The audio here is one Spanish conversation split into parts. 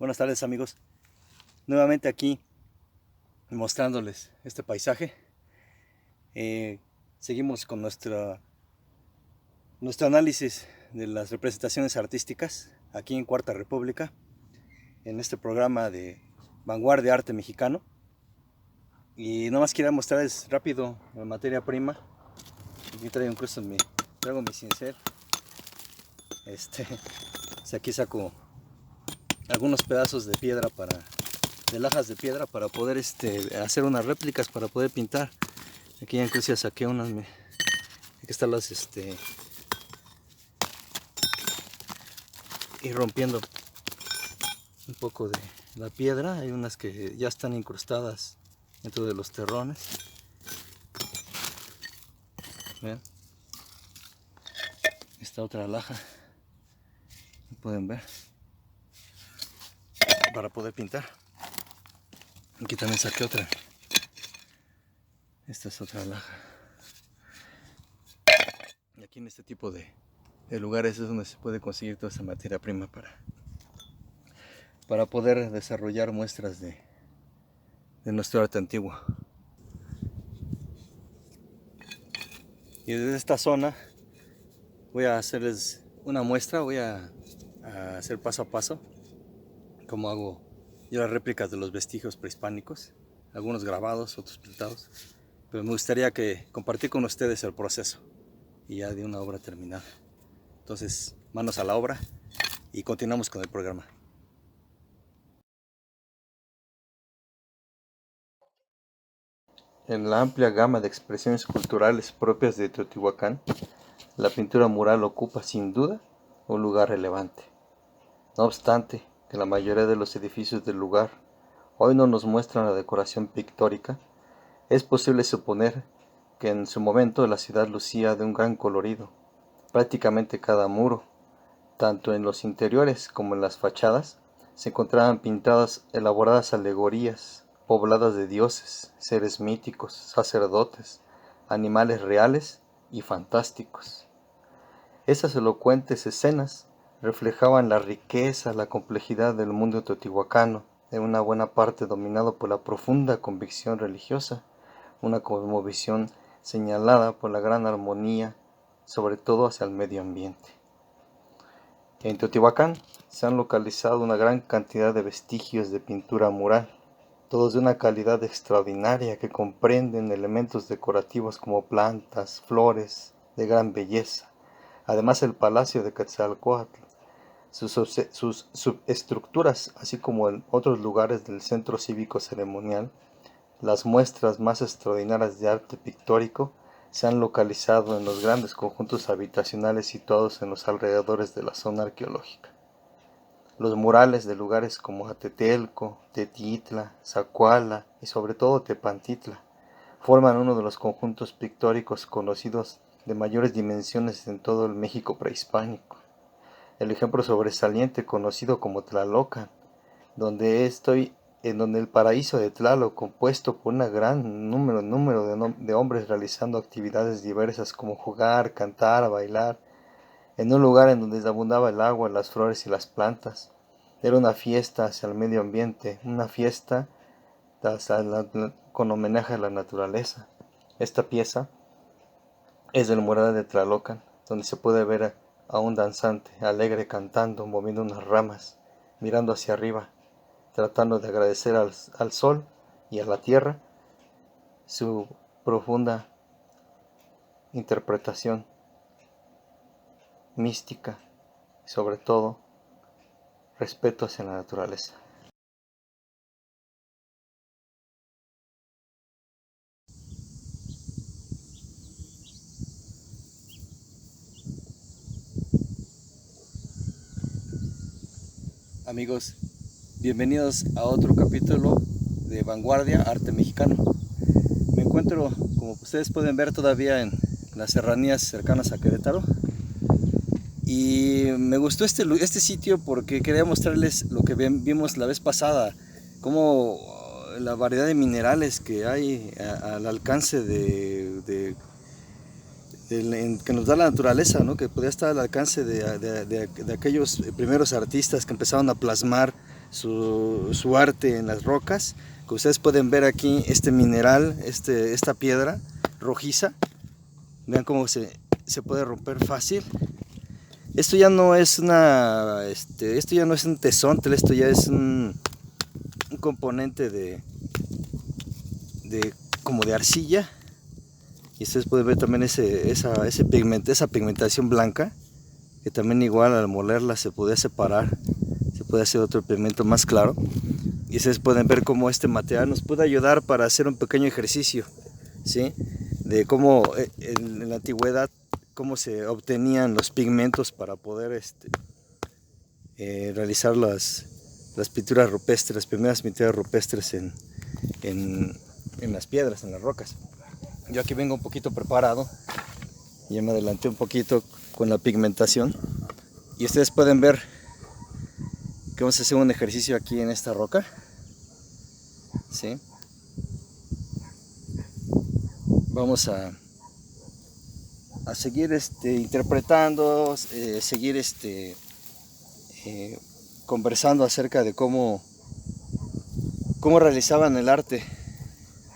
Buenas tardes, amigos. Nuevamente aquí mostrándoles este paisaje. Seguimos con nuestro análisis de las representaciones artísticas aquí en Cuarta República, en este programa de Vanguardia Arte Mexicano. Y nomás quería mostrarles rápido la materia prima. Aquí traigo incluso traigo mi cincel. Aquí saco algunos pedazos de piedra de lajas de piedra para poder hacer unas réplicas, para poder pintar. Aquí ya incluso ya saqué unas, aquí están las y rompiendo un poco de la piedra. Hay unas que ya están incrustadas dentro de los terrones. ¿Ven? Esta otra laja, pueden ver, para poder pintar. Aquí también saqué otra. Esta es otra laja. Y aquí en este tipo de lugares es donde se puede conseguir toda esa materia prima para poder desarrollar muestras de nuestro arte antiguo. Y desde esta zona voy a hacerles una muestra, voy a hacer paso a paso cómo hago yo las réplicas de los vestigios prehispánicos, algunos grabados, otros pintados, pero me gustaría compartir con ustedes el proceso y ya de una obra terminada. Entonces, manos a la obra y continuamos con el programa. En la amplia gama de expresiones culturales propias de Teotihuacán, la pintura mural ocupa sin duda un lugar relevante. No obstante que la mayoría de los edificios del lugar hoy no nos muestran la decoración pictórica, es posible suponer que en su momento la ciudad lucía de un gran colorido. Prácticamente cada muro, tanto en los interiores como en las fachadas, se encontraban pintadas elaboradas alegorías, pobladas de dioses, seres míticos, sacerdotes, animales reales y fantásticos. Esas elocuentes escenas reflejaban la riqueza, la complejidad del mundo teotihuacano, en una buena parte dominado por la profunda convicción religiosa, una cosmovisión señalada por la gran armonía, sobre todo hacia el medio ambiente. En Teotihuacán se han localizado una gran cantidad de vestigios de pintura mural, todos de una calidad extraordinaria que comprenden elementos decorativos como plantas, flores, de gran belleza. Además, el Palacio de Quetzalcóatl, sus subestructuras, así como en otros lugares del centro cívico ceremonial, las muestras más extraordinarias de arte pictórico se han localizado en los grandes conjuntos habitacionales situados en los alrededores de la zona arqueológica. Los murales de lugares como Atetelco, Tetitla, Zacuala y sobre todo Tepantitla forman uno de los conjuntos pictóricos conocidos de mayores dimensiones en todo el México prehispánico. El ejemplo sobresaliente conocido como Tlalocan, donde el paraíso de Tlaloc, compuesto por un gran número de hombres realizando actividades diversas como jugar, cantar, bailar, en un lugar en donde abundaba el agua, las flores y las plantas. Era una fiesta hacia el medio ambiente, una fiesta con homenaje a la naturaleza. Esta pieza es del mural de Tlalocan, donde se puede ver a un danzante alegre cantando, moviendo unas ramas, mirando hacia arriba, tratando de agradecer al sol y a la tierra su profunda interpretación mística y sobre todo respeto hacia la naturaleza. Amigos, bienvenidos a otro capítulo de Vanguardia Arte Mexicano. Me encuentro, como ustedes pueden ver, todavía en las serranías cercanas a Querétaro. Y me gustó este sitio porque quería mostrarles lo que vimos la vez pasada, cómo la variedad de minerales que hay al alcance que nos da la naturaleza, ¿no? Que podía estar al alcance de aquellos primeros artistas que empezaron a plasmar su arte en las rocas. Como ustedes pueden ver aquí, este mineral, esta piedra rojiza, vean cómo se puede romper fácil. Esto ya no es esto ya no es un tesontle, esto ya es un componente como de arcilla. Y ustedes pueden ver también esa pigmentación blanca, que también igual al molerla se puede separar, se puede hacer otro pigmento más claro. Y ustedes pueden ver cómo este material nos puede ayudar para hacer un pequeño ejercicio, ¿sí? De cómo en la antigüedad, cómo se obtenían los pigmentos para poder realizar las pinturas rupestres, las primeras pinturas rupestres en las piedras, en las rocas. Yo aquí vengo un poquito preparado, ya me adelanté un poquito con la pigmentación, y ustedes pueden ver que vamos a hacer un ejercicio aquí en esta roca, ¿sí? Vamos a seguir interpretando, seguir conversando acerca de cómo realizaban el arte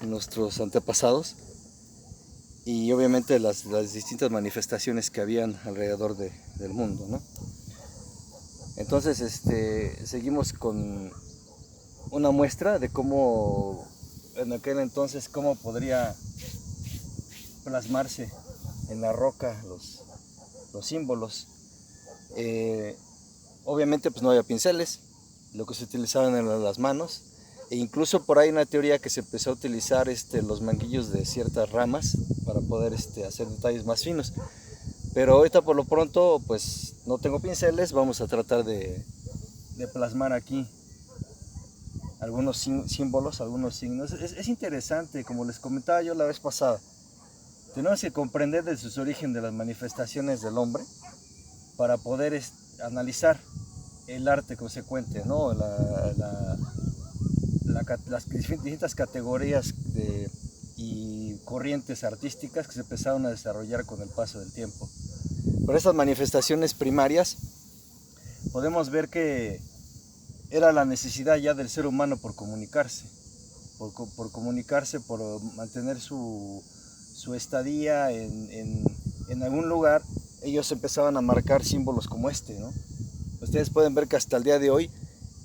nuestros antepasados, y obviamente las distintas manifestaciones que habían alrededor del mundo, ¿no? Entonces seguimos con una muestra de cómo en aquel entonces cómo podría plasmarse en la roca los símbolos. Obviamente pues no había pinceles, lo que se utilizaban eran las manos, e incluso por ahí una teoría que se empezó a utilizar los manguillos de ciertas ramas para poder hacer detalles más finos. Pero ahorita por lo pronto pues no tengo pinceles, vamos a tratar de plasmar aquí algunos símbolos, algunos signos. Es interesante, como les comentaba yo la vez pasada, tenemos que comprender desde su origen de las manifestaciones del hombre para poder analizar el arte consecuente, ¿no? Las distintas categorías y corrientes artísticas que se empezaron a desarrollar con el paso del tiempo. Por estas manifestaciones primarias podemos ver que era la necesidad ya del ser humano por comunicarse, por mantener su estadía en algún lugar. Ellos empezaban a marcar símbolos como ¿no? Ustedes pueden ver que hasta el día de hoy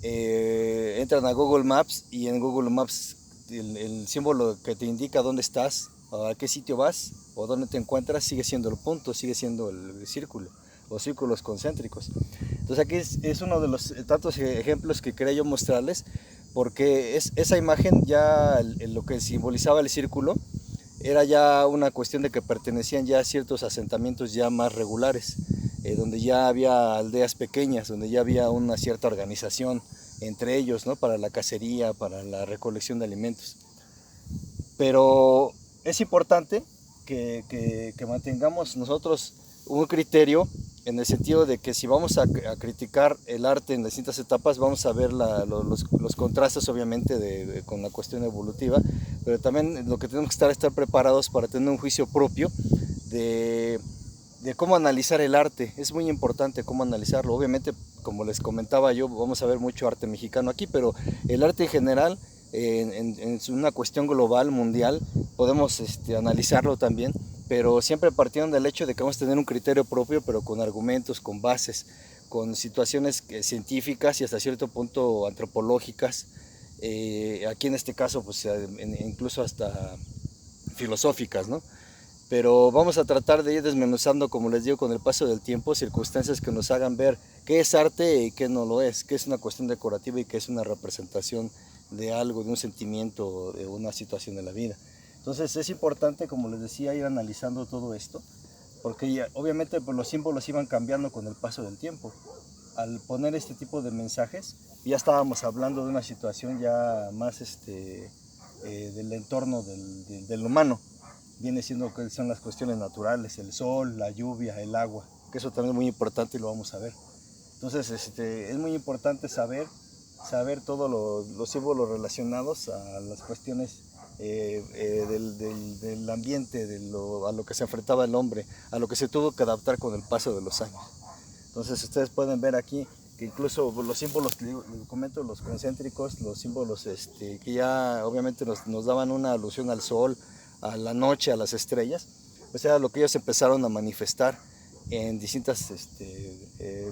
entran a Google Maps, y en Google Maps el símbolo que te indica dónde estás, a qué sitio vas o dónde te encuentras sigue siendo el punto, sigue siendo el círculo o círculos concéntricos. Entonces aquí es uno de los tantos ejemplos que quería yo mostrarles, porque esa imagen ya lo que simbolizaba el círculo era ya una cuestión de que pertenecían ya a ciertos asentamientos ya más regulares, donde ya había aldeas pequeñas, donde ya había una cierta organización entre ellos, ¿no? Para la cacería, para la recolección de alimentos. Pero es importante que mantengamos nosotros un criterio, en el sentido de que si vamos a criticar el arte en distintas etapas, vamos a ver los contrastes obviamente con la cuestión evolutiva, pero también lo que tenemos que estar preparados para tener un juicio propio de cómo analizar el arte. Es muy importante cómo analizarlo. Obviamente, como les comentaba yo, vamos a ver mucho arte mexicano aquí, pero el arte en general, en una cuestión global, mundial, podemos analizarlo también, pero siempre partiendo del hecho de que vamos a tener un criterio propio, pero con argumentos, con bases, con situaciones científicas y hasta cierto punto antropológicas, aquí en este caso pues incluso hasta filosóficas, ¿no? Pero vamos a tratar de ir desmenuzando, como les digo, con el paso del tiempo, circunstancias que nos hagan ver qué es arte y qué no lo es, qué es una cuestión decorativa y qué es una representación de algo, de un sentimiento, de una situación de la vida. Entonces es importante, como les decía, ir analizando todo esto, porque obviamente pues, los símbolos iban cambiando con el paso del tiempo. Al poner este tipo de mensajes, ya estábamos hablando de una situación ya más del entorno del humano. Viene siendo que son las cuestiones naturales, el sol, la lluvia, el agua, que eso también es muy importante y lo vamos a ver. Entonces es muy importante saber todos los símbolos relacionados a las cuestiones del ambiente, a lo que se enfrentaba el hombre, a lo que se tuvo que adaptar con el paso de los años. Entonces ustedes pueden ver aquí que incluso los símbolos, les comento, los concéntricos, los símbolos que ya obviamente nos daban una alusión al sol, a la noche, a las estrellas, pues era lo que ellos empezaron a manifestar en distintas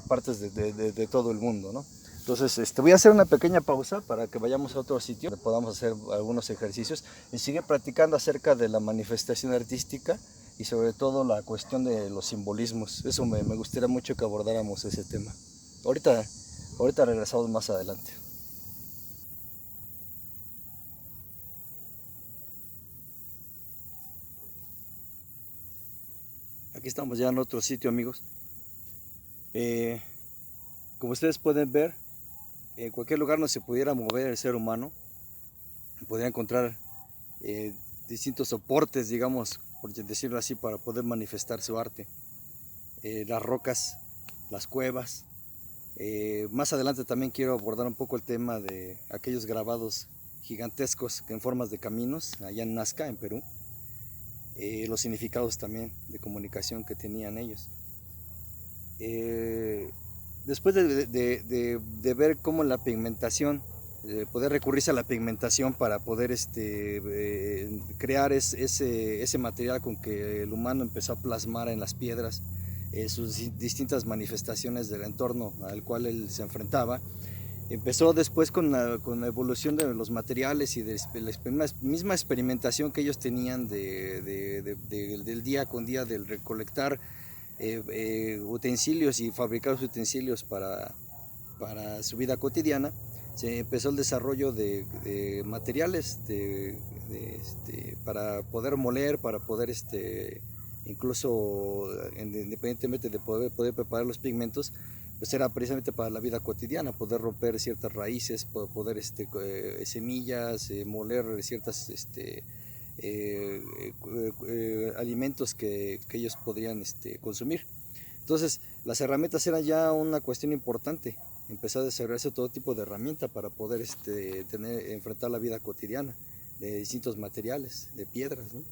partes de todo el mundo, ¿no? Entonces, voy a hacer una pequeña pausa para que vayamos a otro sitio donde podamos hacer algunos ejercicios y sigue practicando acerca de la manifestación artística y sobre todo la cuestión de los simbolismos. Eso me gustaría mucho que abordáramos ese tema. Ahorita, ahorita regresamos más adelante. Aquí estamos ya en otro sitio, amigos. Como ustedes pueden ver, en cualquier lugar donde se pudiera mover el ser humano, podría encontrar distintos soportes, digamos, por decirlo así, para poder manifestar su arte. Las rocas, las cuevas. Más adelante también quiero abordar un poco el tema de aquellos grabados gigantescos en formas de caminos allá en Nazca, en Perú. Los significados también de comunicación que tenían ellos. Después de ver cómo la pigmentación, poder recurrirse a la pigmentación para poder crear ese material con que el humano empezó a plasmar en las piedras sus distintas manifestaciones del entorno al cual él se enfrentaba. Empezó después con la evolución de los materiales y de la misma experimentación que ellos tenían del día con día, del recolectar utensilios y fabricar utensilios para su vida cotidiana. Se empezó el desarrollo de materiales para poder moler, para poder incluso independientemente de poder preparar los pigmentos, pues era precisamente para la vida cotidiana, poder romper ciertas raíces, poder semillas, moler ciertas alimentos que ellos podrían consumir. Entonces, las herramientas eran ya una cuestión importante. Empezó a desarrollarse todo tipo de herramientas para poder enfrentar la vida cotidiana de distintos materiales, de piedras, ¿no?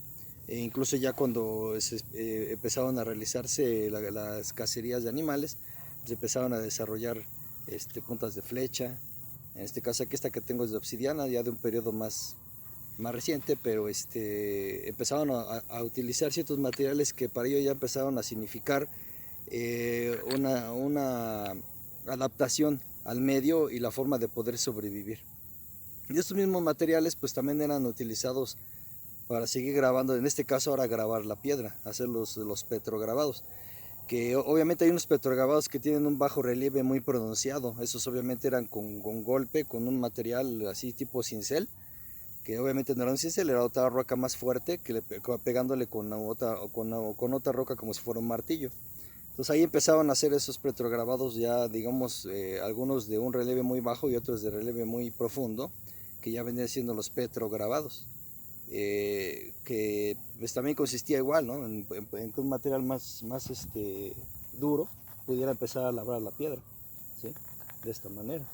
E incluso ya cuando empezaron a realizarse las cacerías de animales, pues empezaron a desarrollar puntas de flecha. En este caso aquí esta que tengo es de obsidiana, ya de un periodo más reciente, pero empezaron a utilizar ciertos materiales que para ello ya empezaron a significar una adaptación al medio y la forma de poder sobrevivir. Y estos mismos materiales pues también eran utilizados para seguir grabando, en este caso ahora grabar la piedra, hacer los petrograbados, que obviamente hay unos petrograbados que tienen un bajo relieve muy pronunciado. Esos obviamente eran con golpe, con un material así tipo cincel, que obviamente no era un cincel, era otra roca más fuerte, que pegándole con otra roca como si fuera un martillo. Entonces ahí empezaron a hacer esos petrograbados ya, digamos, algunos de un relieve muy bajo y otros de relieve muy profundo, que ya venían siendo los petrograbados. Que pues también consistía igual, ¿no? en que un material más duro pudiera empezar a labrar la piedra, ¿sí? De esta manera.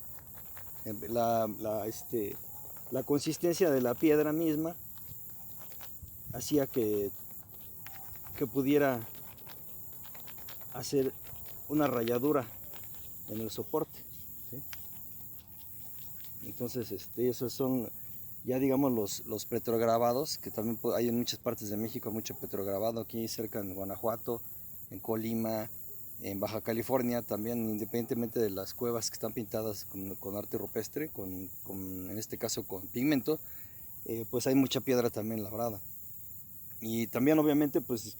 La consistencia de la piedra misma hacía que pudiera hacer una ralladura en el soporte, ¿sí? Entonces esos son ya digamos los petrograbados, que también hay en muchas partes de México, mucho petrograbado, aquí cerca en Guanajuato, en Colima, en Baja California también, independientemente de las cuevas que están pintadas con arte rupestre, en este caso con pigmento, pues hay mucha piedra también labrada. Y también obviamente pues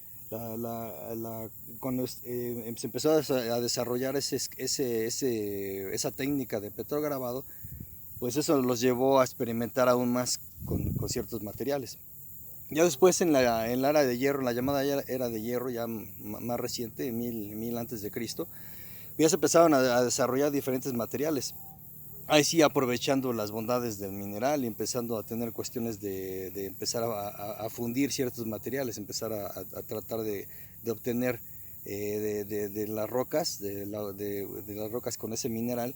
cuando se empezó a desarrollar esa técnica de petrograbado, pues eso los llevó a experimentar aún más con ciertos materiales. Ya después en la era de hierro, la llamada era de hierro, ya más reciente, 1000 antes de Cristo, ya se empezaron a desarrollar diferentes materiales. Ahí sí, aprovechando las bondades del mineral y empezando a tener cuestiones de empezar a fundir ciertos materiales, empezar a tratar de obtener de las rocas, de las rocas con ese mineral,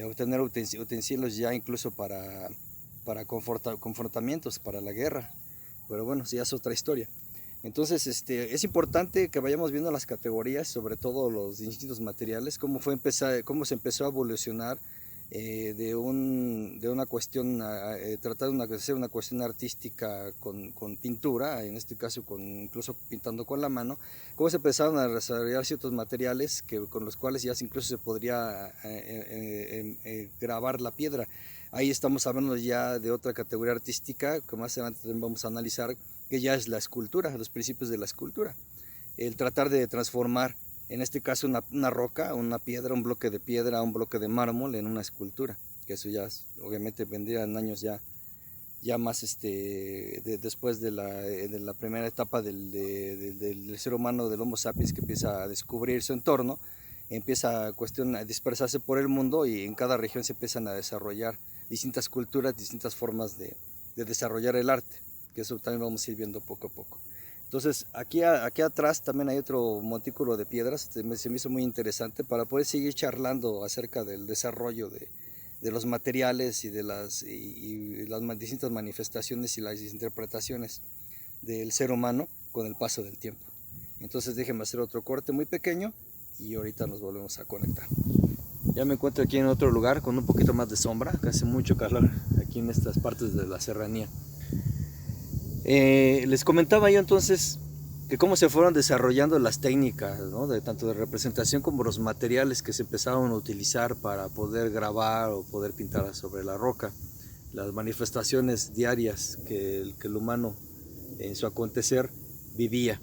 obtener utensilios ya incluso para confrontamientos, para la guerra. Pero bueno, ya es otra historia. Entonces, es importante que vayamos viendo las categorías, sobre todo los distintos materiales, cómo se empezó a evolucionar de una cuestión, tratar de hacer una cuestión artística con pintura, en este caso incluso pintando con la mano, cómo se empezaron a desarrollar ciertos materiales con los cuales ya incluso se podría grabar la piedra. Ahí estamos hablando ya de otra categoría artística que más adelante también vamos a analizar, que ya es la escultura, los principios de la escultura. El tratar de transformar, en este caso, una roca, una piedra, un bloque de piedra, un bloque de mármol en una escultura, que eso ya obviamente vendría en años ya más después de la primera etapa del ser humano, del Homo sapiens, que empieza a descubrir su entorno, empieza a dispersarse por el mundo y en cada región se empiezan a desarrollar distintas culturas, distintas formas de desarrollar el arte, que eso también vamos a ir viendo poco a poco. Entonces, aquí atrás también hay otro montículo de piedras, se me hizo muy interesante para poder seguir charlando acerca del desarrollo de los materiales y de las distintas manifestaciones y las interpretaciones del ser humano con el paso del tiempo. Entonces, déjenme hacer otro corte muy pequeño y ahorita nos volvemos a conectar. Ya me encuentro aquí en otro lugar con un poquito más de sombra, que hace mucho calor aquí en estas partes de la serranía. Les comentaba yo entonces que cómo se fueron desarrollando las técnicas, ¿no? Tanto de representación como los materiales que se empezaron a utilizar para poder grabar o poder pintar sobre la roca, las manifestaciones diarias que el humano en su acontecer vivía,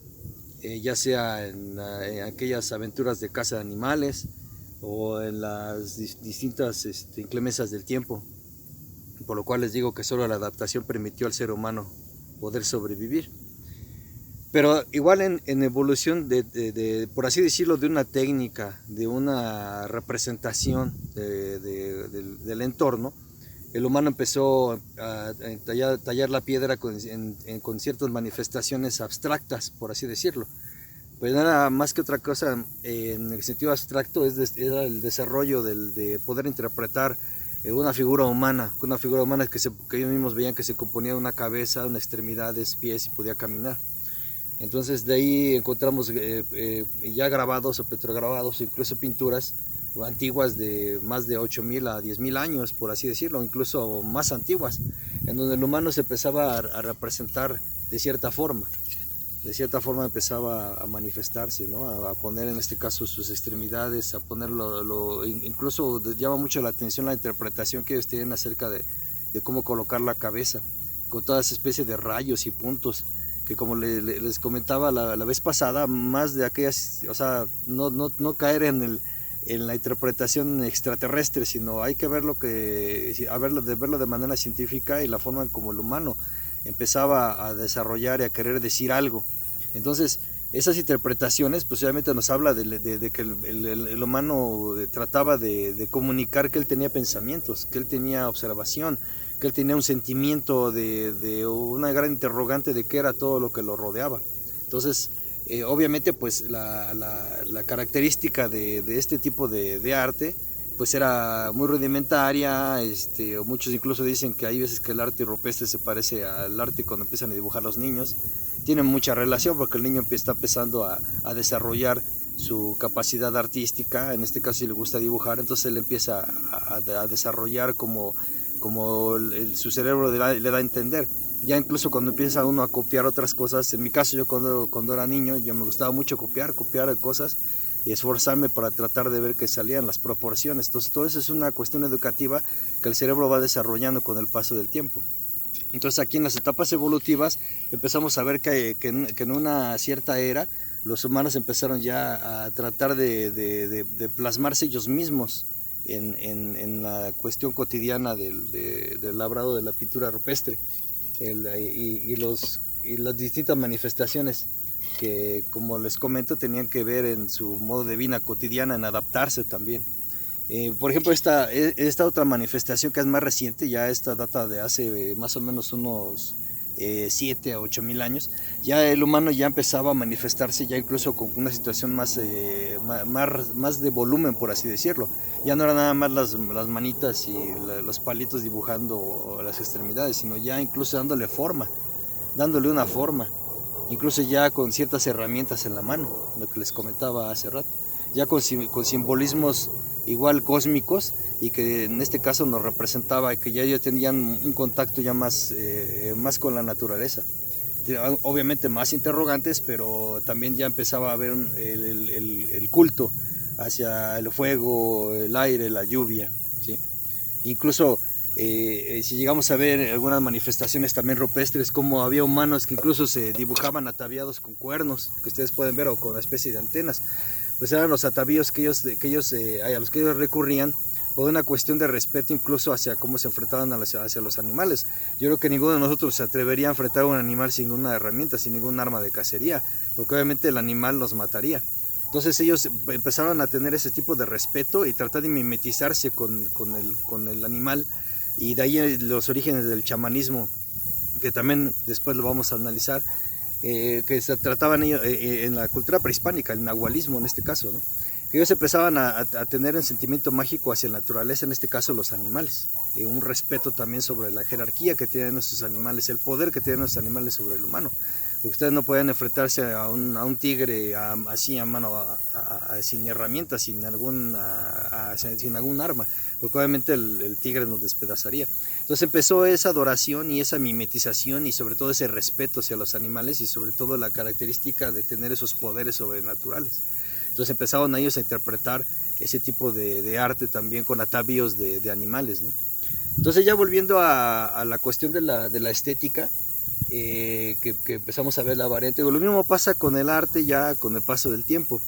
ya sea en aquellas aventuras de caza de animales o en las distintas inclemencias del tiempo, por lo cual les digo que solo la adaptación permitió al ser humano poder sobrevivir. Pero igual en evolución por así decirlo, de una técnica, de una representación del entorno, el humano empezó a tallar la piedra con ciertas manifestaciones abstractas, por así decirlo. Pues nada más que otra cosa, en el sentido abstracto, era el desarrollo de poder interpretar una figura humana que ellos mismos veían que se componía de una cabeza, una extremidades, pies y podía caminar. Entonces de ahí encontramos ya grabados o petrograbados, incluso pinturas antiguas de más de 8.000 a 10.000 años, por así decirlo, incluso más antiguas, en donde el humano se empezaba a representar de cierta forma empezaba a manifestarse, ¿no? A poner en este caso sus extremidades, a ponerlo, incluso llama mucho la atención la interpretación que ellos tienen acerca de cómo colocar la cabeza, con toda esa especie de rayos y puntos, que como les comentaba la vez pasada, más de aquellas, o sea, no caer en la interpretación extraterrestre, sino hay que verlo de manera científica y la forma en como el humano empezaba a desarrollar y a querer decir algo. Entonces, esas interpretaciones, pues obviamente nos habla de que el humano trataba de comunicar que él tenía pensamientos, que él tenía observación, que él tenía un sentimiento de una gran interrogante de qué era todo lo que lo rodeaba. Entonces, obviamente, pues la característica de este tipo de arte, pues era muy rudimentaria, muchos incluso dicen que hay veces que el arte rupestre se parece al arte cuando empiezan a dibujar los niños. Tiene mucha relación porque el niño está empezando a desarrollar su capacidad artística, en este caso si le gusta dibujar, entonces él empieza a desarrollar como su cerebro le da a entender. Ya incluso cuando empieza uno a copiar otras cosas, en mi caso yo cuando era niño, yo me gustaba mucho copiar cosas y esforzarme para tratar de ver que salían las proporciones. Entonces todo eso es una cuestión educativa que el cerebro va desarrollando con el paso del tiempo. Entonces aquí en las etapas evolutivas empezamos a ver que en una cierta era los humanos empezaron ya a tratar de plasmarse ellos mismos en la cuestión cotidiana del labrado de la pintura rupestre y las distintas manifestaciones que, como les comento, tenían que ver en su modo de vida cotidiana, en adaptarse también. Por ejemplo, esta otra manifestación que es más reciente, ya esta data de hace más o menos unos 7 a 8.000 años, ya el humano ya empezaba a manifestarse ya incluso con una situación más de volumen, por así decirlo. Ya no eran nada más las manitas y los palitos dibujando las extremidades, sino ya incluso dándole una forma. incluso ya con ciertas herramientas en la mano, lo que les comentaba hace rato, ya con simbolismos igual cósmicos, y que en este caso nos representaba que ya tenían un contacto ya más con la naturaleza. Obviamente más interrogantes, pero también ya empezaba a haber el culto hacia el fuego, el aire, la lluvia, ¿sí? Incluso si llegamos a ver algunas manifestaciones también rupestres, como había humanos que incluso se dibujaban ataviados con cuernos, que ustedes pueden ver, o con una especie de antenas, pues eran los atavíos a los que ellos recurrían por una cuestión de respeto, incluso hacia cómo se enfrentaban hacia los animales. Yo creo que ninguno de nosotros se atrevería a enfrentar a un animal sin una herramienta, sin ningún arma de cacería, porque obviamente el animal nos mataría. Entonces ellos empezaron a tener ese tipo de respeto y tratar de mimetizarse con el animal, y de ahí los orígenes del chamanismo, que también después lo vamos a analizar, que se trataban ellos, en la cultura prehispánica, el nahualismo en este caso, ¿no? Que ellos empezaban a tener un sentimiento mágico hacia la naturaleza, en este caso los animales, un respeto también sobre la jerarquía que tienen nuestros animales, el poder que tienen nuestros animales sobre el humano, porque ustedes no pueden enfrentarse a un tigre así a mano, sin herramientas, sin algún arma, porque obviamente el tigre nos despedazaría. Entonces empezó esa adoración y esa mimetización, y sobre todo ese respeto hacia los animales, y sobre todo la característica de tener esos poderes sobrenaturales. Entonces empezaron ellos a interpretar ese tipo de arte también con atavíos de animales, ¿no? Entonces ya volviendo a la cuestión de la estética, que empezamos a ver la variante, lo mismo pasa con el arte ya con el paso del tiempo.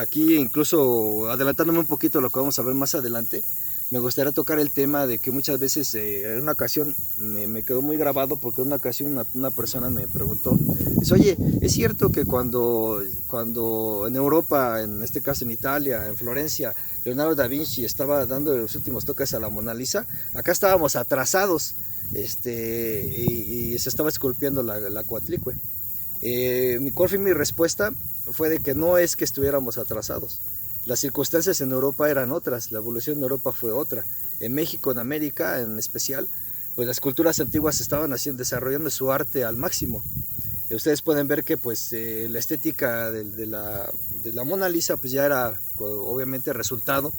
Aquí incluso adelantándome un poquito a lo que vamos a ver más adelante, me gustaría tocar el tema de que muchas veces en una ocasión me quedó muy grabado, porque en una ocasión una persona me preguntó, dice, oye, ¿es cierto que cuando en Europa, en este caso en Italia, en Florencia, Leonardo da Vinci estaba dando los últimos toques a la Mona Lisa, acá estábamos atrasados, y se estaba esculpiendo la Coatlicue? ¿Cuál fue mi respuesta? Fue de que no es que estuviéramos atrasados. Las circunstancias en Europa eran otras, la evolución en Europa fue otra. En México, en América en especial, pues las culturas antiguas estaban desarrollando su arte al máximo. Ustedes pueden ver que pues la estética de la Mona Lisa pues ya era obviamente resultado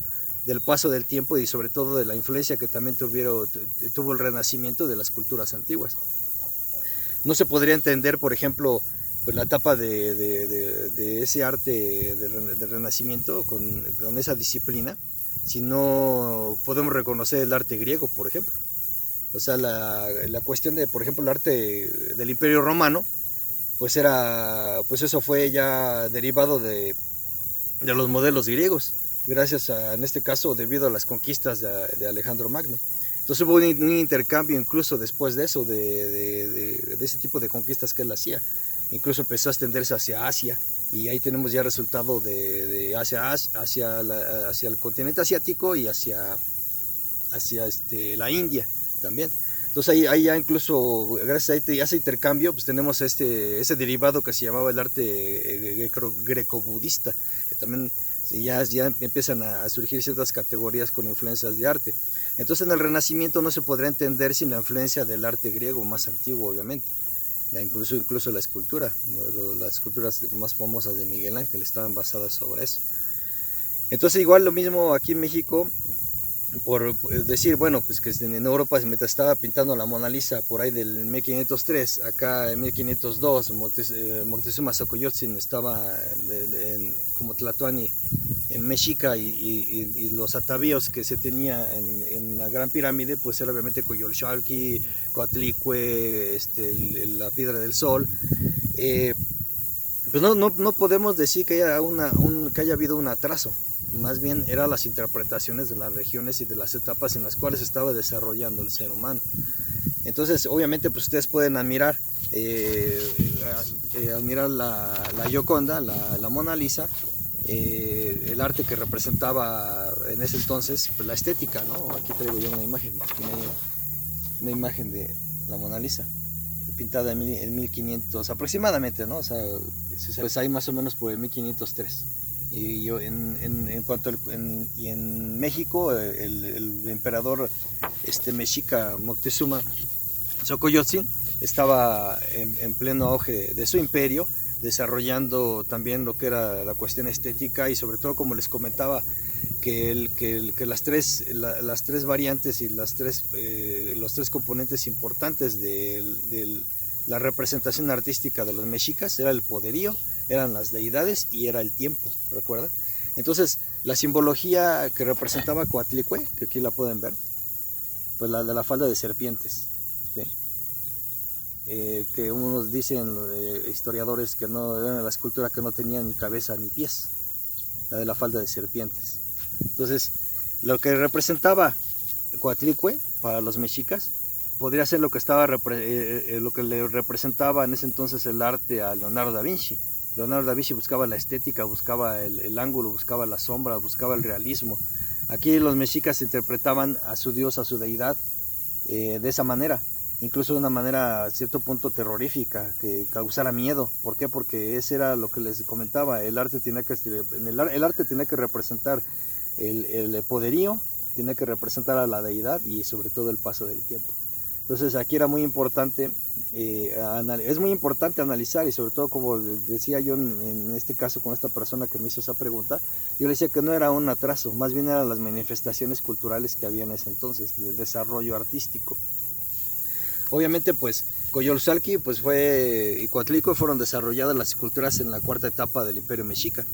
del paso del tiempo, y sobre todo de la influencia que también tuvo el renacimiento de las culturas antiguas. No se podría entender, por ejemplo, pues la etapa de ese arte del Renacimiento con esa disciplina, si no podemos reconocer el arte griego, por ejemplo. O sea, la cuestión de, por ejemplo, el arte del Imperio Romano, pues eso fue ya derivado de los modelos griegos, gracias en este caso, debido a las conquistas de Alejandro Magno. Entonces hubo un intercambio incluso después de eso, de ese tipo de conquistas que él hacía. Incluso empezó a extenderse hacia Asia, y ahí tenemos ya resultado hacia el continente asiático y hacia la India también. Entonces ahí ya incluso, gracias a ese intercambio, pues tenemos ese derivado que se llamaba el arte greco-budista, que también ya empiezan a surgir ciertas categorías con influencias de arte. Entonces en el Renacimiento no se podrá entender sin la influencia del arte griego más antiguo, obviamente. Incluso la escultura, las esculturas más famosas de Miguel Ángel estaban basadas sobre eso. Entonces igual lo mismo aquí en México, por decir, bueno, pues que en Europa, mientras estaba pintando la Mona Lisa por ahí del 1503, acá en 1502 Moctezuma Xocoyotzin estaba como Tlatoani en Mexica, y los atavíos que se tenía en la Gran Pirámide pues era obviamente Coyolxauhqui, Coatlicue, la Piedra del Sol. Pues no podemos decir que haya habido un atraso. Más bien eran las interpretaciones de las regiones y de las etapas en las cuales estaba desarrollando el ser humano. Entonces, obviamente, pues ustedes pueden admirar la Gioconda, la Mona Lisa, el arte que representaba en ese entonces, pues la estética, ¿no? Aquí traigo yo una imagen de la Mona Lisa, pintada en 1500 aproximadamente, ¿no? O sea, pues ahí más o menos por el 1503. Y yo en México el emperador mexica Moctezuma Xocoyotzin estaba en pleno auge de su imperio, desarrollando también lo que era la cuestión estética y sobre todo, como les comentaba, que las tres variantes y los tres componentes importantes de la representación artística de los mexicas era el poderío, eran las deidades y era el tiempo, ¿recuerdan? Entonces, la simbología que representaba Coatlicue, que aquí la pueden ver, pues la de la falda de serpientes, ¿sí? Que unos dicen, historiadores, que no era la escultura que no tenía ni cabeza ni pies, la de la falda de serpientes. Entonces, lo que representaba Coatlicue para los mexicas podría ser lo que lo que le representaba en ese entonces el arte a Leonardo da Vinci. Leonardo da Vinci buscaba la estética, buscaba el ángulo, buscaba la sombra, buscaba el realismo. Aquí los mexicas interpretaban a su dios, a su deidad, de esa manera, incluso de una manera a cierto punto terrorífica, que causara miedo. ¿Por qué? Porque ese era lo que les comentaba, el arte tenía que representar el poderío, tiene que representar a la deidad y sobre todo el paso del tiempo. Entonces aquí era muy importante, es muy importante analizar, y sobre todo, como decía yo en este caso con esta persona que me hizo esa pregunta, yo le decía que no era un atraso, más bien eran las manifestaciones culturales que había en ese entonces, de desarrollo artístico. Obviamente, pues Coyolxauhqui pues y Coatlicue fueron desarrolladas las esculturas en la cuarta etapa del Imperio Mexica.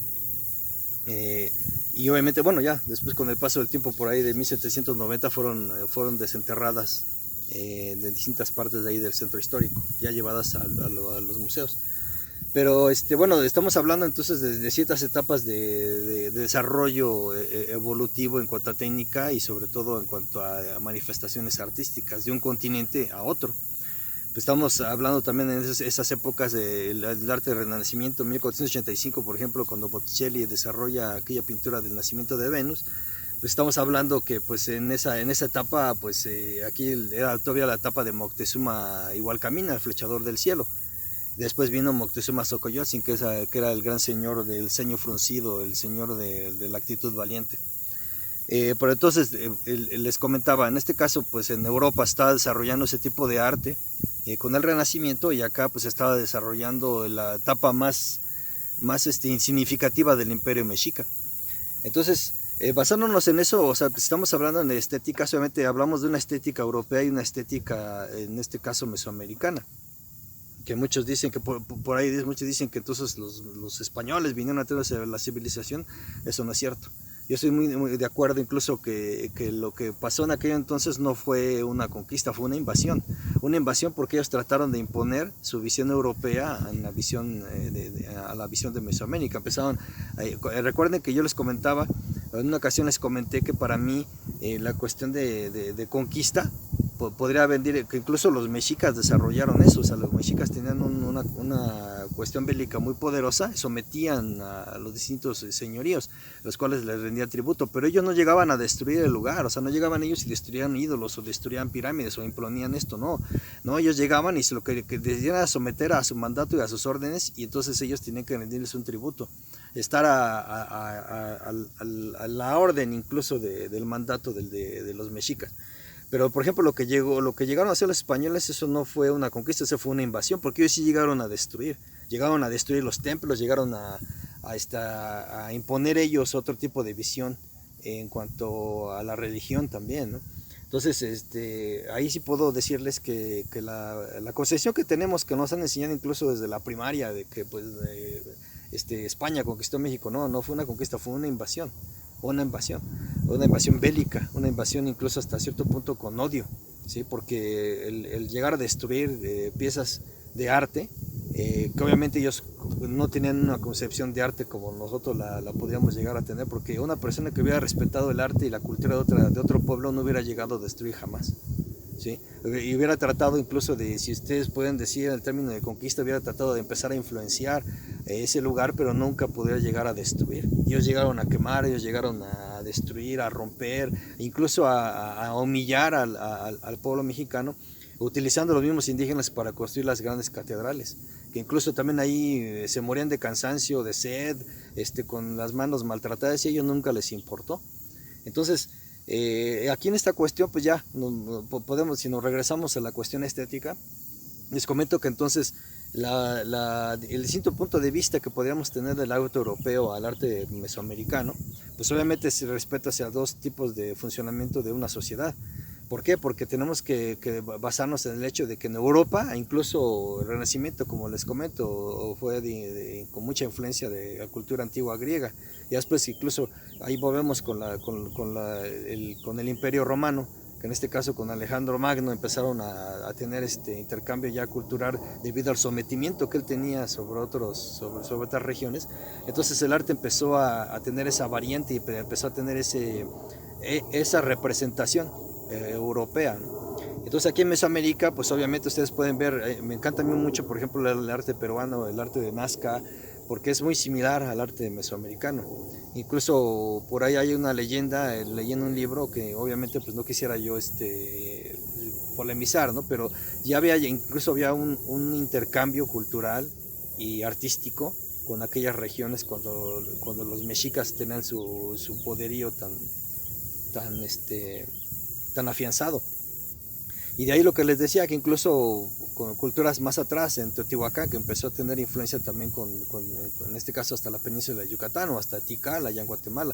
Y obviamente, bueno, ya después con el paso del tiempo, por ahí de 1790 fueron desenterradas de distintas partes de ahí del centro histórico, ya llevadas a los museos. Pero bueno, estamos hablando entonces de ciertas etapas de desarrollo evolutivo en cuanto a técnica y sobre todo en cuanto a manifestaciones artísticas de un continente a otro. Pues estamos hablando también en esas épocas del arte del Renacimiento, 1485, por ejemplo, cuando Botticelli desarrolla aquella pintura del nacimiento de Venus. Pues estamos hablando que pues en esa etapa, pues aquí era todavía la etapa de Moctezuma Igualcamina, el flechador del cielo. Después vino Moctezuma Xocoyotzin, que era el gran señor del ceño fruncido, el señor de la actitud valiente. Pero entonces les comentaba, en este caso pues en Europa estaba desarrollando ese tipo de arte con el Renacimiento, y acá pues estaba desarrollando la etapa más insignificativa del Imperio Mexica. Entonces, basándonos en eso, o sea, pues estamos hablando de estética, solamente hablamos de una estética europea y una estética, en este caso, mesoamericana. Que muchos dicen que por ahí muchos dicen que entonces los españoles vinieron a traer la civilización. Eso no es cierto. Yo estoy muy de acuerdo incluso que lo que pasó en aquel entonces no fue una conquista, fue una invasión porque ellos trataron de imponer su visión europea a la visión de Mesoamérica. Recuerden que yo les comentaba, en una ocasión les comenté que para mí la cuestión de conquista podría venir, que incluso los mexicas desarrollaron eso. O sea, los mexicas tenían una cuestión bélica muy poderosa, sometían a los distintos señoríos, los cuales les rendían tributo, pero ellos no llegaban a destruir el lugar. O sea, no llegaban ellos y destruían ídolos o destruían pirámides o imponían esto, no, ellos llegaban y lo que decían era someter a su mandato y a sus órdenes, y entonces ellos tenían que rendirles un tributo, estar a la orden incluso del mandato de los mexicas. Pero por ejemplo lo que llegaron a hacer los españoles, eso no fue una conquista, eso fue una invasión, porque ellos sí llegaron a destruir los templos, llegaron a imponer ellos otro tipo de visión en cuanto a la religión también, ¿no? Entonces, ahí sí puedo decirles que la concepción que tenemos, que nos han enseñado incluso desde la primaria, de que pues España conquistó México, no fue una conquista, fue una invasión bélica, una invasión incluso hasta cierto punto con odio, ¿sí? Porque el llegar a destruir piezas de arte, que obviamente ellos no tenían una concepción de arte como nosotros la podríamos llegar a tener, porque una persona que hubiera respetado el arte y la cultura de otro pueblo no hubiera llegado a destruir jamás, ¿sí? Y hubiera tratado incluso de, si ustedes pueden decir en el término de conquista, hubiera tratado de empezar a influenciar ese lugar, pero nunca podría llegar a destruir. Ellos llegaron a quemar, ellos llegaron a destruir, a romper, incluso a humillar al pueblo mexicano, utilizando los mismos indígenas para construir las grandes catedrales, que incluso también ahí se morían de cansancio, de sed, con las manos maltratadas, y a ellos nunca les importó. Entonces, aquí en esta cuestión, pues ya podemos, si nos regresamos a la cuestión estética, Les comento que entonces el distinto punto de vista que podríamos tener del arte europeo al arte mesoamericano, pues obviamente se respeta hacia dos tipos de funcionamiento de una sociedad. ¿Por qué? Porque tenemos que basarnos en el hecho de que en Europa, incluso el Renacimiento, como les comento, fue con mucha influencia de la cultura antigua griega. Y después incluso ahí volvemos con el Imperio Romano, que en este caso con Alejandro Magno empezaron a tener este intercambio ya cultural debido al sometimiento que él tenía sobre otras regiones. Entonces el arte empezó a tener esa variante y empezó a tener esa representación europea, ¿no? Entonces aquí en Mesoamérica, pues obviamente ustedes pueden ver, me encanta a mí mucho, por ejemplo, el arte peruano, el arte de Nazca, porque es muy similar al arte mesoamericano. Incluso por ahí hay una leyenda, leí en un libro que obviamente pues no quisiera yo polemizar, ¿no? Pero incluso había un intercambio cultural y artístico con aquellas regiones cuando los mexicas tenían su poderío tan, este, tan afianzado. Y de ahí lo que les decía, que incluso con culturas más atrás, en Teotihuacán, que empezó a tener influencia también en este caso hasta la península de Yucatán o hasta Tikal, allá en Guatemala.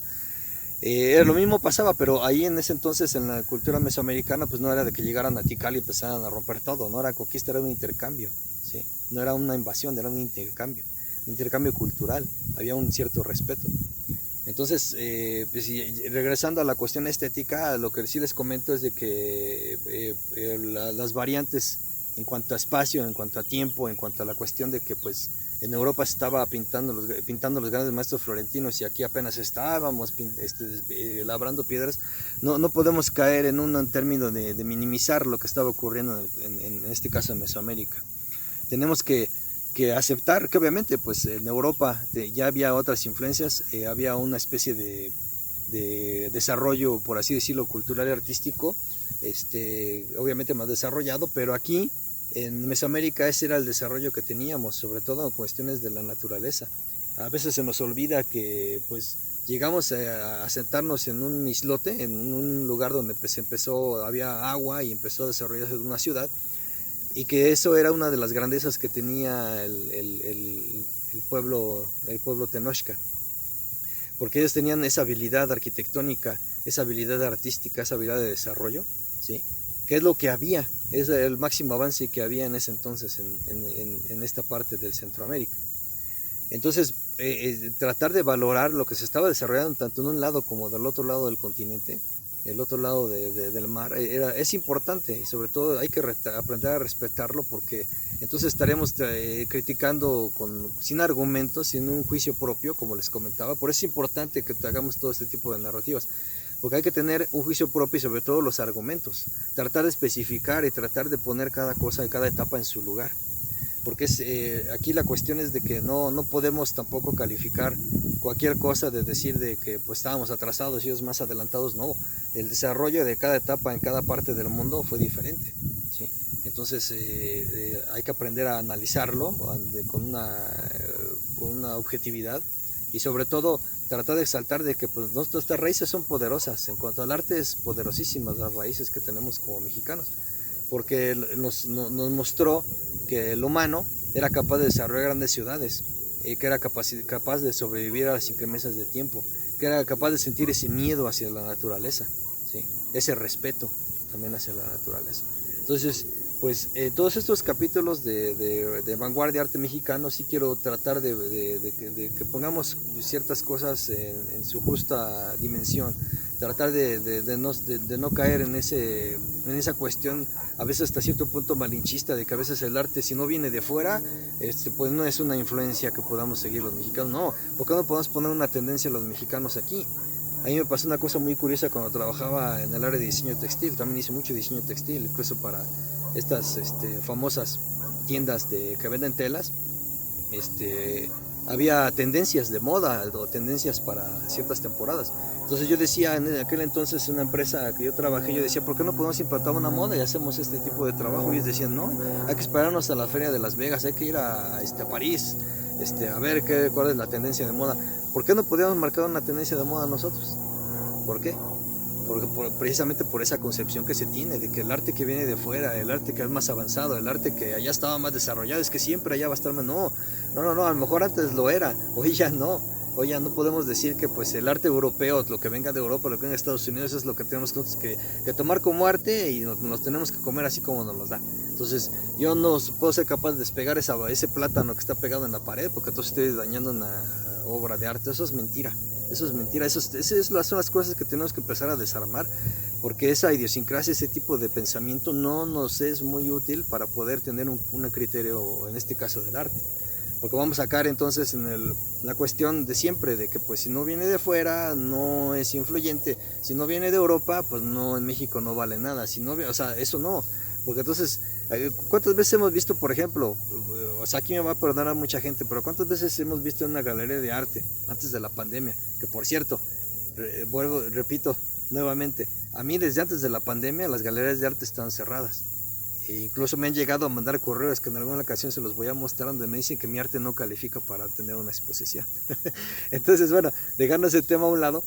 Lo mismo pasaba, pero ahí en ese entonces en la cultura mesoamericana pues no era de que llegaran a Tikal y empezaran a romper todo, no era conquista, era un intercambio, ¿sí? No era una invasión, era un intercambio cultural, había un cierto respeto. Entonces, pues, regresando a la cuestión estética, lo que sí les comento es de que las variantes en cuanto a espacio, en cuanto a tiempo, en cuanto a la cuestión de que pues en Europa se estaba pintando los grandes maestros florentinos y aquí apenas estábamos labrando piedras, no podemos caer en un término de minimizar lo que estaba ocurriendo en este caso en Mesoamérica. Tenemos que aceptar que obviamente pues en Europa ya había otras influencias, había una especie de desarrollo, por así decirlo, cultural y artístico, obviamente más desarrollado, pero aquí en Mesoamérica ese era el desarrollo que teníamos, sobre todo en cuestiones de la naturaleza. A veces se nos olvida que pues llegamos a sentarnos en un islote, en un lugar donde había agua y empezó a desarrollarse una ciudad, y que eso era una de las grandezas que tenía el pueblo Tenochca, porque ellos tenían esa habilidad arquitectónica, esa habilidad artística, esa habilidad de desarrollo, ¿sí? Que es lo que había, es el máximo avance que había en ese entonces en esta parte del Centroamérica. Entonces, tratar de valorar lo que se estaba desarrollando tanto en un lado como del otro lado del continente, el otro lado del mar, es importante y sobre todo hay que aprender a respetarlo, porque entonces estaremos criticando sin argumentos, sin un juicio propio, como les comentaba. Por eso es importante que hagamos todo este tipo de narrativas, porque hay que tener un juicio propio y sobre todo los argumentos, tratar de especificar y tratar de poner cada cosa y cada etapa en su lugar. Porque aquí la cuestión es de que no podemos tampoco calificar cualquier cosa de decir de que pues estábamos atrasados y ellos más adelantados. No, el desarrollo de cada etapa en cada parte del mundo fue diferente, ¿sí? Entonces hay que aprender a analizarlo con una objetividad y sobre todo tratar de exaltar de que pues nuestras raíces son poderosas. En cuanto al arte, es poderosísimas las raíces que tenemos como mexicanos, porque nos mostró que el humano era capaz de desarrollar grandes ciudades, que era capaz de sobrevivir a las inclemencias de tiempo, que era capaz de sentir ese miedo hacia la naturaleza, ¿sí? Ese respeto también hacia la naturaleza. Entonces, pues todos estos capítulos de vanguardia arte mexicano, sí quiero tratar de que pongamos ciertas cosas en su justa dimensión, tratar de no caer en esa cuestión, a veces hasta cierto punto malinchista, de que a veces el arte, si no viene de fuera, pues no es una influencia que podamos seguir los mexicanos. No, porque no podemos poner una tendencia a los mexicanos aquí. A mí me pasó una cosa muy curiosa cuando trabajaba en el área de diseño textil. También hice mucho diseño textil, incluso para estas famosas tiendas que venden telas. Había tendencias de moda o tendencias para ciertas temporadas. Entonces yo decía, en aquel entonces, una empresa que yo trabajé, yo decía, ¿por qué no podemos implantar una moda y hacemos este tipo de trabajo? Y ellos decían, no, hay que esperarnos a la feria de Las Vegas, hay que ir a París, a ver cuál es la tendencia de moda. ¿Por qué no podíamos marcar una tendencia de moda nosotros? ¿Por qué? precisamente por esa concepción que se tiene de que el arte que viene de fuera, el arte que es más avanzado, el arte que allá estaba más desarrollado, es que siempre allá va a estar más. No, no, no, no, a lo mejor antes lo era, hoy ya no. Hoy ya no podemos decir que pues el arte europeo, lo que venga de Europa, lo que venga de Estados Unidos es lo que tenemos que tomar como arte y nos tenemos que comer así como nos los da. Entonces yo no puedo ser capaz de despegar ese plátano que está pegado en la pared porque entonces estoy dañando una obra de arte. Eso es mentira. Eso es mentira, son las cosas que tenemos que empezar a desarmar, porque esa idiosincrasia, ese tipo de pensamiento no nos es muy útil para poder tener un criterio, en este caso del arte. Porque vamos a caer entonces en la cuestión de siempre, de que pues si no viene de fuera no es influyente, si no viene de Europa, pues no, en México no vale nada, si no, o sea, eso no, porque entonces, ¿cuántas veces hemos visto, por ejemplo, o sea, aquí me va a perdonar mucha gente, pero cuántas veces hemos visto en una galería de arte antes de la pandemia, que por cierto, repito nuevamente, a mí desde antes de la pandemia las galerías de arte están cerradas? Incluso me han llegado a mandar correos que en alguna ocasión se los voy a mostrar donde me dicen que mi arte no califica para tener una exposición. Entonces, bueno, dejando ese tema a un lado,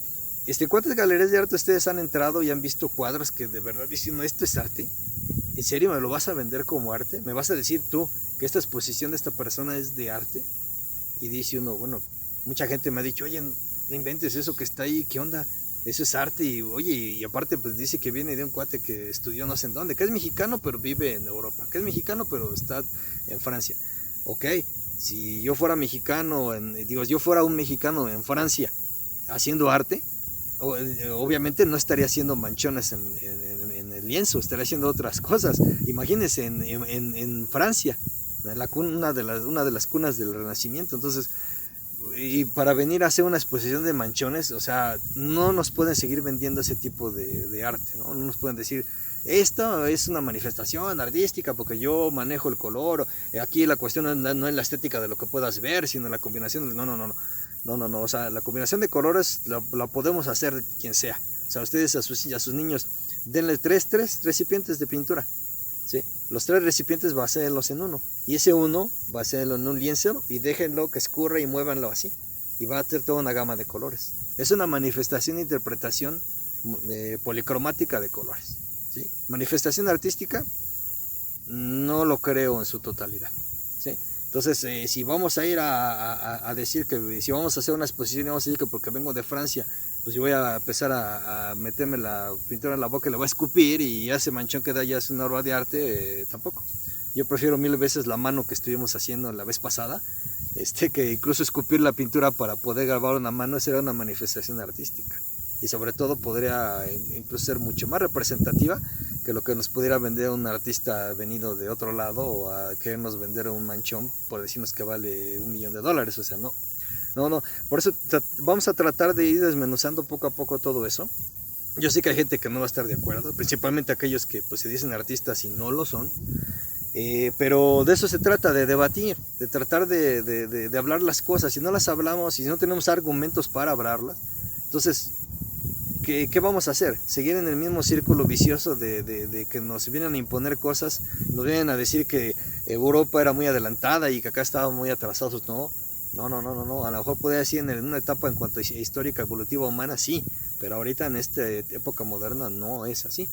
¿cuántas galerías de arte ustedes han entrado y han visto cuadros que de verdad dicen, no, esto es arte? ¿En serio me lo vas a vender como arte? ¿Me vas a decir tú que esta exposición de esta persona es de arte? Y dice uno, bueno, mucha gente me ha dicho, oye, no inventes eso que está ahí, ¿qué onda? Eso es arte y oye, y aparte pues dice que viene de un cuate que estudió no sé en dónde, que es mexicano pero vive en Europa, que es mexicano pero está en Francia. Ok, si yo fuera mexicano, yo fuera un mexicano en Francia haciendo arte, obviamente no estaría haciendo manchones en el lienzo, estaría haciendo otras cosas. Imagínense en Francia, una de las cunas del Renacimiento. Entonces, y para venir a hacer una exposición de manchones, o sea, no nos pueden seguir vendiendo ese tipo de arte, ¿no? No nos pueden decir, esto es una manifestación artística porque yo manejo el color, aquí la cuestión no es la estética de lo que puedas ver, sino la combinación, no, o sea, la combinación de colores la podemos hacer quien sea, o sea, ustedes a sus niños denle tres recipientes de pintura, ¿sí? Los 3 recipientes va a hacerlos en uno y ese uno va a hacerlo en un lienzo y déjenlo que escurra y muévanlo así y va a tener toda una gama de colores. Es una manifestación e interpretación policromática de colores, ¿sí? Manifestación artística no lo creo en su totalidad, ¿sí? Entonces, si vamos a ir a decir que si vamos a hacer una exposición y vamos a decir que porque vengo de Francia, pues yo voy a empezar a meterme la pintura en la boca y la voy a escupir y ese manchón que da ya es una obra de arte, tampoco. Yo prefiero 1000 veces la mano que estuvimos haciendo la vez pasada, que incluso escupir la pintura para poder grabar una mano, esa era una manifestación artística. Y sobre todo podría incluso ser mucho más representativa que lo que nos pudiera vender un artista venido de otro lado o a querernos vender un manchón por decirnos que vale $1.000.000, o sea, no. No, por eso vamos a tratar de ir desmenuzando poco a poco todo eso. Yo sé que hay gente que no va a estar de acuerdo, principalmente aquellos que pues, se dicen artistas y no lo son, pero de eso se trata, de debatir, de tratar de hablar las cosas. Si no las hablamos, si no tenemos argumentos para hablarlas, entonces, ¿qué vamos a hacer? ¿Seguir en el mismo círculo vicioso de que nos vienen a imponer cosas? Nos vienen a decir que Europa era muy adelantada y que acá estábamos muy atrasados. No. A lo mejor podría decir en una etapa en cuanto a histórica, evolutiva, humana, sí, pero ahorita en esta época moderna no es así.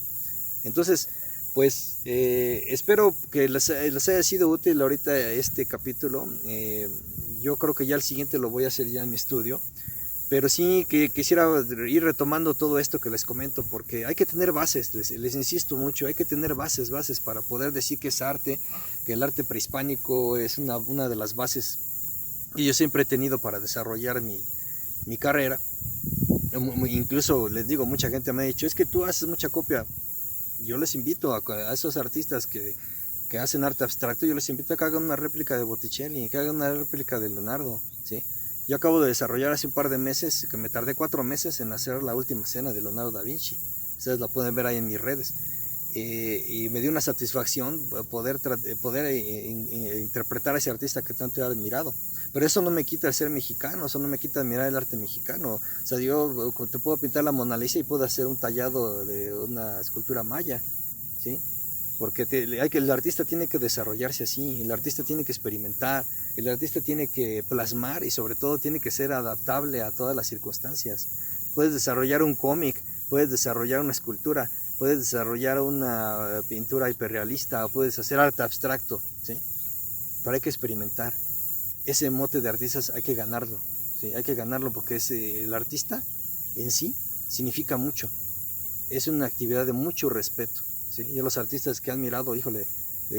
Entonces, pues espero que les haya sido útil ahorita este capítulo. Yo creo que ya el siguiente lo voy a hacer ya en mi estudio. Pero sí que quisiera ir retomando todo esto que les comento, porque hay que tener bases, les insisto mucho, hay que tener bases para poder decir que es arte, que el arte prehispánico es una de las bases que yo siempre he tenido para desarrollar mi carrera. Incluso les digo, mucha gente me ha dicho, es que tú haces mucha copia. Yo les invito a esos artistas que hacen arte abstracto, yo les invito a que hagan una réplica de Botticelli, que hagan una réplica de Leonardo, ¿sí? Yo acabo de desarrollar hace un par de meses, que me tardé 4 meses en hacer la última cena de Leonardo da Vinci. Ustedes la pueden ver ahí en mis redes. Y me dio una satisfacción poder interpretar a ese artista que tanto he admirado. Pero eso no me quita el ser mexicano, eso no me quita admirar el arte mexicano. O sea, yo te puedo pintar la Mona Lisa y puedo hacer un tallado de una escultura maya, ¿sí? Porque el artista tiene que desarrollarse así, el artista tiene que experimentar, el artista tiene que plasmar y sobre todo tiene que ser adaptable a todas las circunstancias. Puedes desarrollar un cómic, puedes desarrollar una escultura, puedes desarrollar una pintura hiperrealista, o puedes hacer arte abstracto, ¿sí? Pero hay que experimentar. Ese mote de artistas hay que ganarlo, ¿sí? Hay que ganarlo porque el artista en sí significa mucho. Es una actividad de mucho respeto, ¿sí? Yo los artistas que han mirado, híjole,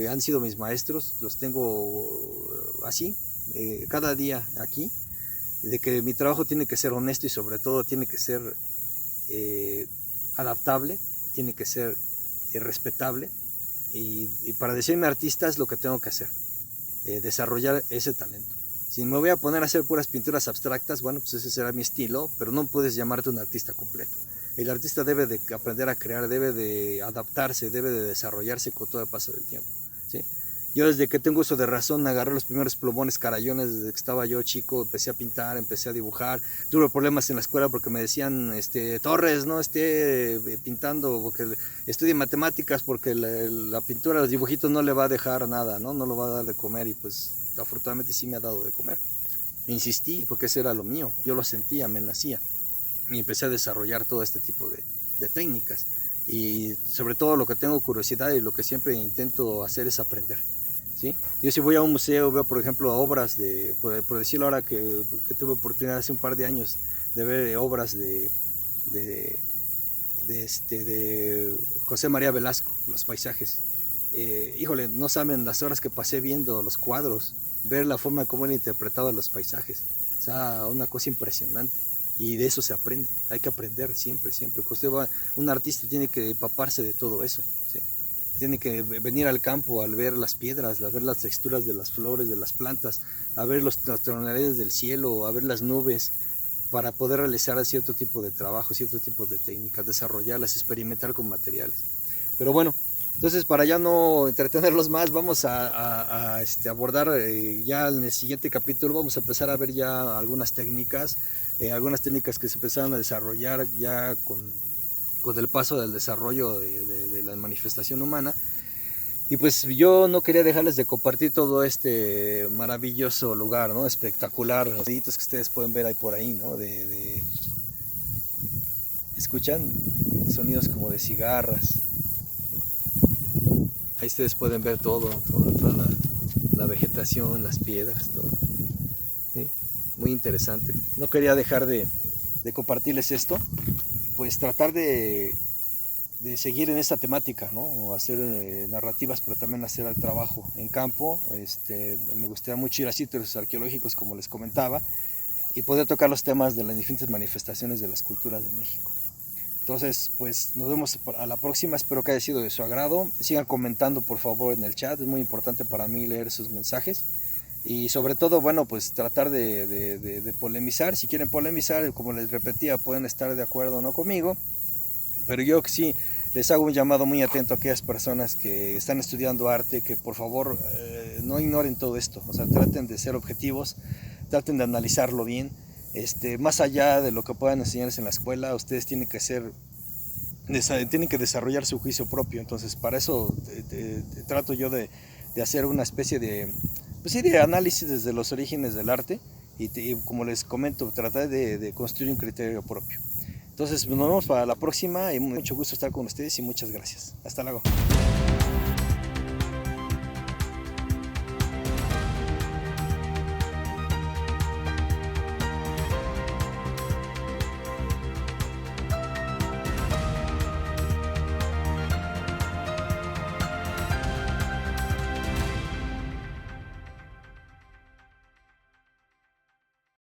han sido mis maestros, los tengo así, cada día aquí, de que mi trabajo tiene que ser honesto y sobre todo tiene que ser adaptable, tiene que ser respetable y para decirme artista es lo que tengo que hacer, desarrollar ese talento. Si me voy a poner a hacer puras pinturas abstractas, bueno, pues ese será mi estilo, pero no puedes llamarte un artista completo. El artista debe de aprender a crear, debe de adaptarse, debe de desarrollarse con todo el paso del tiempo, ¿sí? Yo desde que tengo uso de razón agarré los primeros plumones, carayones, desde que estaba yo chico, empecé a pintar, empecé a dibujar. Tuve problemas en la escuela porque me decían, Torres, no esté pintando, porque estudie matemáticas, porque la pintura, los dibujitos no le va a dejar nada, ¿no? No lo va a dar de comer y pues afortunadamente sí me ha dado de comer. Insistí porque ese era lo mío, yo lo sentía, me nacía y empecé a desarrollar todo este tipo de técnicas y sobre todo lo que tengo curiosidad y lo que siempre intento hacer es aprender, ¿sí? Yo si voy a un museo veo por ejemplo obras por decirlo ahora que tuve oportunidad hace un par de años de ver obras de José María Velasco, los paisajes. Híjole, no saben las horas que pasé viendo los cuadros, ver la forma como él interpretaba los paisajes, o sea, una cosa impresionante. Y de eso se aprende, hay que aprender siempre, siempre. Un artista tiene que empaparse de todo eso, ¿sí? Tiene que venir al campo al ver las piedras, a ver las texturas de las flores, de las plantas, a ver las tonalidades del cielo, a ver las nubes, para poder realizar cierto tipo de trabajo, cierto tipo de técnicas, desarrollarlas, experimentar con materiales. Pero bueno, entonces para ya no entretenerlos más, vamos a abordar ya en el siguiente capítulo, vamos a empezar a ver ya algunas técnicas que se empezaron a desarrollar ya con el paso del desarrollo de la manifestación humana. Y pues yo no quería dejarles de compartir todo este maravilloso lugar, ¿no? Espectacular, los deditos que ustedes pueden ver ahí por ahí, ¿no? ¿Escuchan? Sonidos como de cigarras. Ahí ustedes pueden ver toda la vegetación, las piedras, todo. ¿Sí? Muy interesante. No quería dejar de compartirles esto y pues tratar de seguir en esta temática, ¿no? Hacer narrativas, pero también hacer el trabajo en campo. Me gustaría mucho ir a sitios arqueológicos, como les comentaba, y poder tocar los temas de las diferentes manifestaciones de las culturas de México. Entonces, pues nos vemos a la próxima, espero que haya sido de su agrado. Sigan comentando por favor en el chat, es muy importante para mí leer sus mensajes. Y sobre todo, bueno, pues tratar de polemizar. Si quieren polemizar, como les repetía, pueden estar de acuerdo o no conmigo. Pero yo sí les hago un llamado muy atento a aquellas personas que están estudiando arte, que por favor no ignoren todo esto. O sea, traten de ser objetivos, traten de analizarlo bien. Más allá de lo que puedan enseñarles en la escuela, ustedes tienen que desarrollar su juicio propio. Entonces, para eso trato yo de hacer una especie pues sí, de análisis desde los orígenes del arte y como les comento, tratar de construir un criterio propio. Entonces, nos vemos para la próxima y mucho gusto estar con ustedes y muchas gracias. Hasta luego.